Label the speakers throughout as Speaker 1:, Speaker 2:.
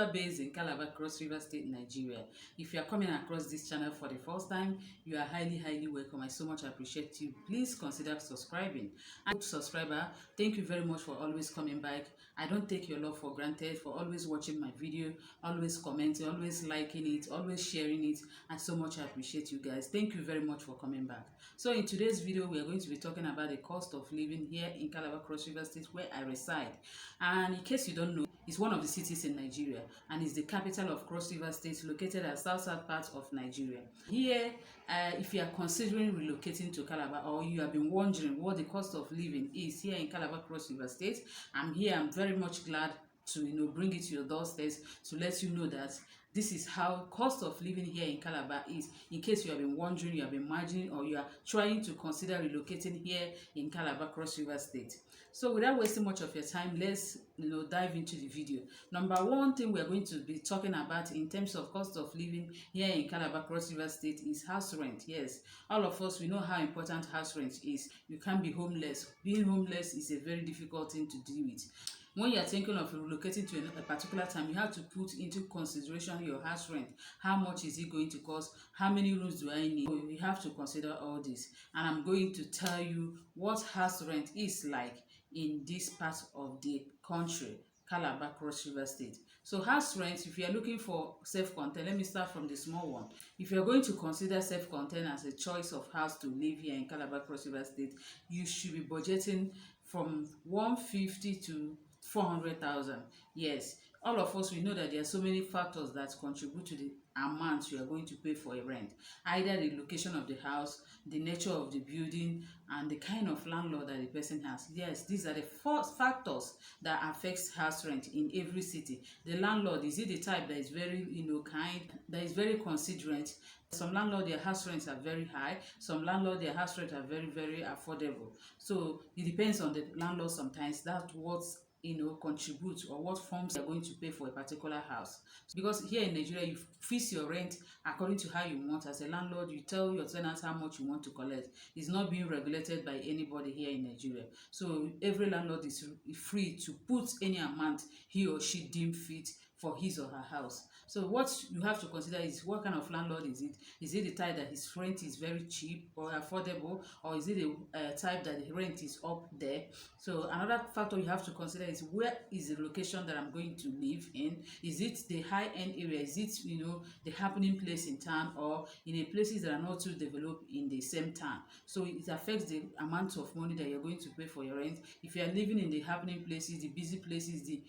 Speaker 1: Calabar based in Calabar, Cross River State, Nigeria. If you are coming across this channel for the first time, you are highly welcome. I so much appreciate you. Please consider subscribing. And subscriber, thank you very much for always coming back. I don't take your love for granted, for always watching my video, always commenting, always liking it, always sharing it. I so much appreciate you guys. Thank you very much for coming back. So in today's video, we are going to be talking about the cost of living here in Calabar, Cross River State, where I reside. And in case you don't know, it's one of the cities in Nigeria and is the capital of Cross River State, located at south part of Nigeria. Here, if you are considering relocating to Calabar, or you have been wondering what the cost of living is here in Calabar, Cross River State, I'm very much glad to bring it to your doorstep to let you know that this is how cost of living here in Calabar is, in case you have been wondering, you have been imagining, or you are trying to consider relocating here in Calabar, Cross River State. So without wasting much of your time, let's dive into the video. Number one thing we are going to be talking about in terms of cost of living here in Calabar, Cross River State is house rent. Yes, all of us, we know how important house rent is. You can't be homeless. Being homeless is a very difficult thing to deal with. When you are thinking of relocating to a particular time, you have to put into consideration your house rent. How much is it going to cost? How many rooms do I need? So you have to consider all this. And I'm going to tell you what house rent is like in this part of the country, Calabar, Cross River State. So house rent, if you are looking for self-contained, let me start from the small one. If you are going to consider self-contained as a choice of house to live here in Calabar, Cross River State, you should be budgeting from 150 to 400,000. Yes, all of us, we know that there are so many factors that contribute to the amount you are going to pay for a rent. Either the location of the house, the nature of the building, and the kind of landlord that the person has. Yes, these are the first factors that affects house rent in every city. The landlord, is it the type that is very kind, that is very considerate? Some landlord, their house rents are very high. Some landlord, their house rents are very affordable. So it depends on the landlord sometimes. That's what contribute, or what forms you're going to pay for a particular house. Because here in Nigeria, you fix your rent according to how you want. As a landlord, you tell your tenants how much you want to collect. It's not being regulated by anybody here in Nigeria. So every landlord is free to put any amount he or she deem fit for his or her house. So what you have to consider is, what kind of landlord is it? Is it the type that his rent is very cheap or affordable, or is it a type that the rent is up there? So another factor you have to consider is, where is the location that I'm going to live in? Is it the high-end area? Is it the happening place in town, or in a places that are not too developed in the same town? So it affects the amount of money that you're going to pay for your rent. If you are living in the happening places, the busy places, the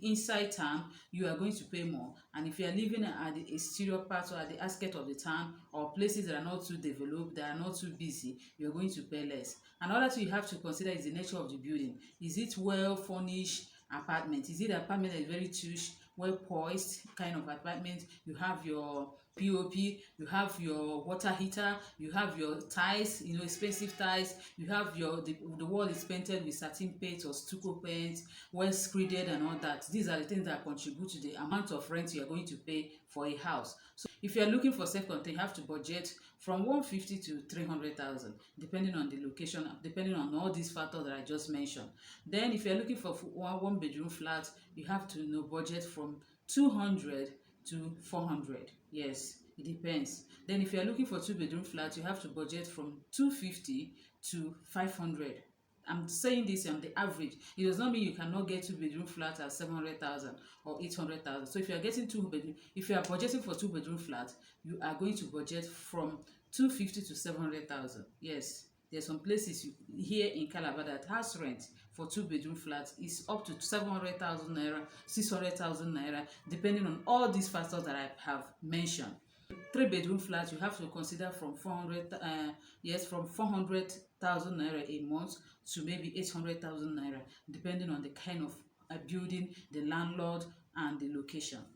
Speaker 1: inside town, you are going to pay more. And if you are living at the exterior part, or at the outskirts of the town, or places that are not too developed, that are not too busy, you are going to pay less. Another thing you have to consider is the nature of the building. Is it well furnished apartment? Is it an apartment that is very tush, well poised kind of apartment? You have your POP, you have your water heater, you have your tiles, expensive tiles, you have the wall is painted with satin paint or stucco paint, well screeded and all that. These are the things that contribute to the amount of rent you are going to pay for a house. So if you are looking for self-contained, you have to budget from 150 to 300,000, depending on the location, depending on all these factors that I just mentioned. Then if you are looking for one bedroom flat, you have to budget from 200 to 400. Yes, it depends. Then if you are looking for two-bedroom flat, you have to budget from 250 to 500. I'm saying this on the average. It does not mean you cannot get two-bedroom flat at 700,000 or 800,000. So if you are getting if you are budgeting for two-bedroom flat, you are going to budget from 250 to 700,000. Yes, there's some places here in Calabar that house rent for two-bedroom flats is up to 700,000 naira, 600,000 naira, depending on all these factors that I have mentioned. Three-bedroom flat, you have to consider from 400,000 naira a month to maybe 800,000 naira, depending on the kind of building, the landlord, and the location.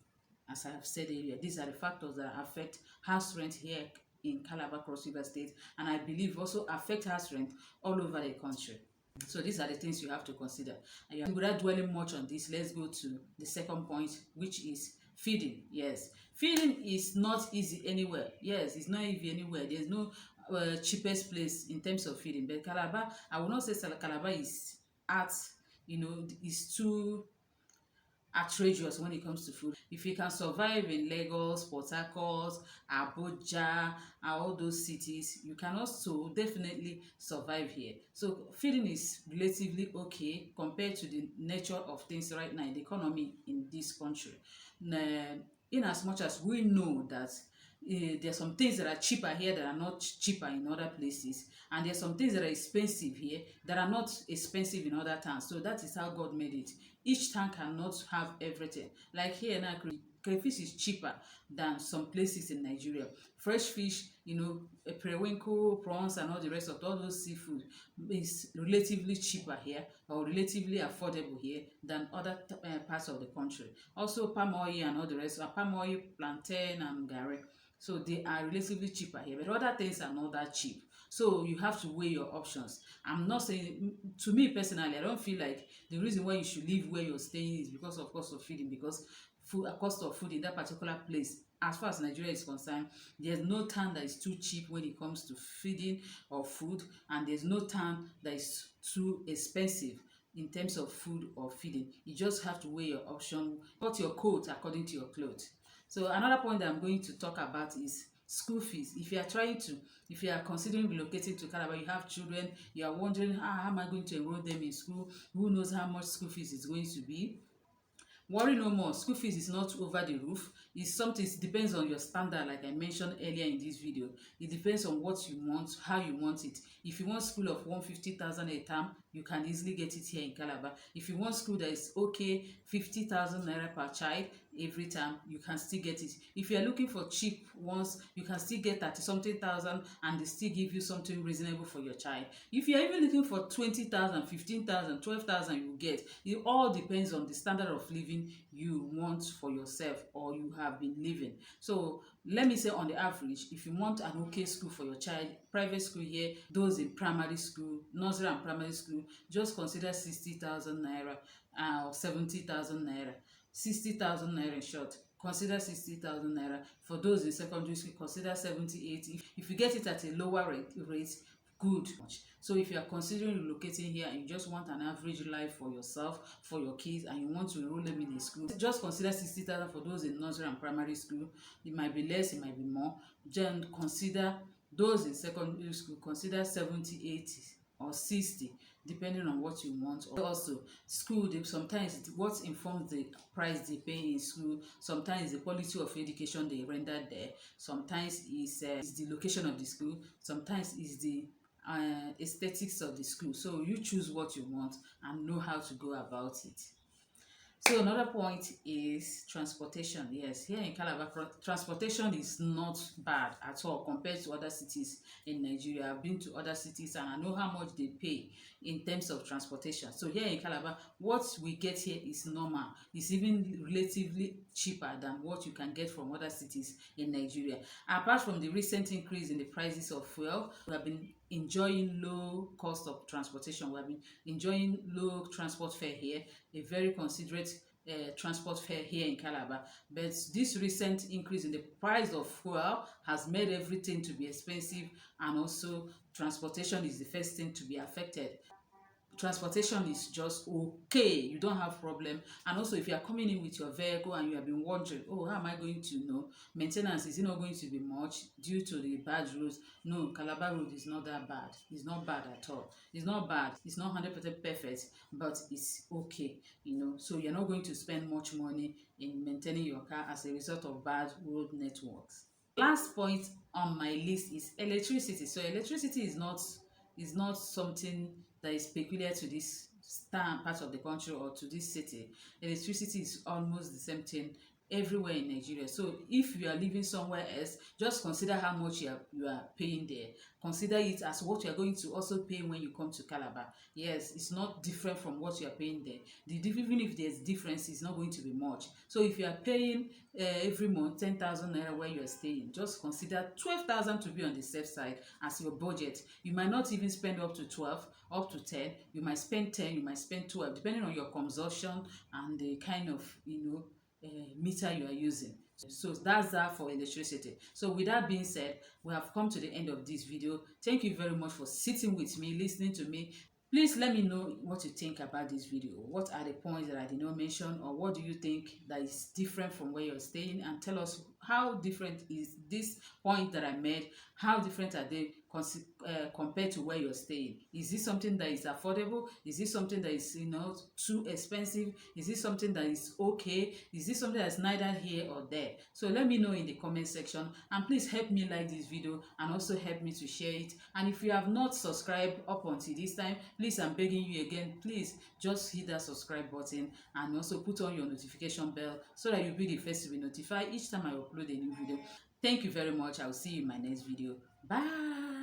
Speaker 1: As I have said earlier, these are the factors that affect house rent here in Calabar, Cross River State, and I believe also affect house rent all over the country. So these are the things you have to consider. And without dwelling much on this, let's go to the second point, which is feeding. Yes, feeding is not easy anywhere. Yes, it's not easy anywhere. There's no cheapest place in terms of feeding. But Calabar, I will not say Calabar is is too outrageous when it comes to food. If you can survive in Lagos, Port Harcourt, Abuja, and all those cities, you can also definitely survive here. So feeding is relatively okay compared to the nature of things right now in the economy in this country. Now, in as much as we know that there's some things that are cheaper here that are not cheaper in other places, and there's some things that are expensive here that are not expensive in other towns. So that is how God made it. Each town cannot have everything. Like here now, crayfish is cheaper than some places in Nigeria. Fresh fish, periwinkle, prawns, and all the rest of all those seafood is relatively cheaper here, or relatively affordable here than other parts of the country. Also, palm oil and all the rest, palm oil, plantain, and garri. So they are relatively cheaper here, but other things are not that cheap. So you have to weigh your options. I'm not saying, to me personally, I don't feel like the reason why you should live where you're staying is because of cost of feeding, because food, cost of food in that particular place, as far as Nigeria is concerned, there's no town that is too cheap when it comes to feeding or food, and there's no town that is too expensive in terms of food or feeding. You just have to weigh your option, cut your coat according to your clothes. So another point that I'm going to talk about is school fees. If you are considering relocating to Calabar, you have children, you are wondering, how am I going to enroll them in school? Who knows how much school fees is going to be? Worry no more. School fees is not over the roof. It's something, it depends on your standard, like I mentioned earlier in this video. It depends on what you want, how you want it. If you want school of 150,000 a term, you can easily get it here in Calabar. If you want school that is okay, 50,000 naira per child every time, you can still get it. If you are looking for cheap ones, you can still get 30 something thousand and they still give you something reasonable for your child. If you are even looking for 20,000, 15,000, 12,000, you get. It all depends on the standard of living you want for yourself or you have been living. So let me say, on the average, if you want an okay school for your child, private school here, those in primary school, nursery and primary school, just consider 60,000 naira or 70,000 naira. 60,000 naira in short, consider 60,000 naira. For those in secondary school, consider 70, 80. If you get it at a lower rate, good. So if you are considering relocating here and you just want an average life for yourself, for your kids, and you want to enroll them in a school, just consider 60,000 for those in nursery and primary school. It might be less, it might be more. Then consider those in secondary school, consider 70, 80 or 60, depending on what you want. Also, school, sometimes what informs the price they pay in school, sometimes the quality of education they render there, sometimes is the location of the school, sometimes is the aesthetics of the school. So you choose what you want and know how to go about it. So another point is transportation. Yes, here in Calabar, transportation is not bad at all compared to other cities in Nigeria. I've been to other cities and I know how much they pay in terms of transportation. So here in Calabar, what we get here is normal. It's even relatively cheaper than what you can get from other cities in Nigeria. Apart from the recent increase in the prices of fuel, we have been enjoying low cost of transportation. We have been enjoying low transport fare here, a very considerate transport fare here in Calabar. But this recent increase in the price of fuel has made everything to be expensive, and also transportation is the first thing to be affected. Transportation is just okay, you don't have problem. And also, if you are coming in with your vehicle and you have been wondering, oh, how am I going to know maintenance, is it not going to be much due to the bad roads? No, Calabar road is not that bad. It's not bad at all. It's not bad, it's not 100% perfect, but it's okay. So you're not going to spend much money in maintaining your car as a result of bad road networks. Last point on my list is electricity. So electricity is not something that is peculiar to this part of the country or to this city. Electricity is almost the same thing everywhere in Nigeria. So if you are living somewhere else, just consider how much you are paying there. Consider it as what you are going to also pay when you come to Calabar. Yes, it's not different from what you are paying there. Even if there's difference, it's not going to be much. So if you are paying every month 10,000 naira where you are staying, just consider 12,000 to be on the safe side as your budget. You might not even spend up to 12, up to 10. You might spend 10, you might spend 12, depending on your consumption and the kind of meter you are using. So that's that for electricity. So with that being said, we have come to the end of this video. Thank you very much for sitting with me, listening to me. Please let me know what you think about this video. What are the points that I did not mention, or what do you think that is different from where you're staying? And tell us how different is this point that I made? How different are they compared to where you're staying? Is this something that is affordable? Is this something that is too expensive? Is this something that is okay? Is this something that's neither here or there? So let me know in the comment section, and please help me like this video and also help me to share it. And if you have not subscribed up until this time, please, I'm begging you again, please just hit that subscribe button and also put on your notification bell so that you'll be the first to be notified each time I upload a new video. Thank you very much. I'll see you in my next video. Bye.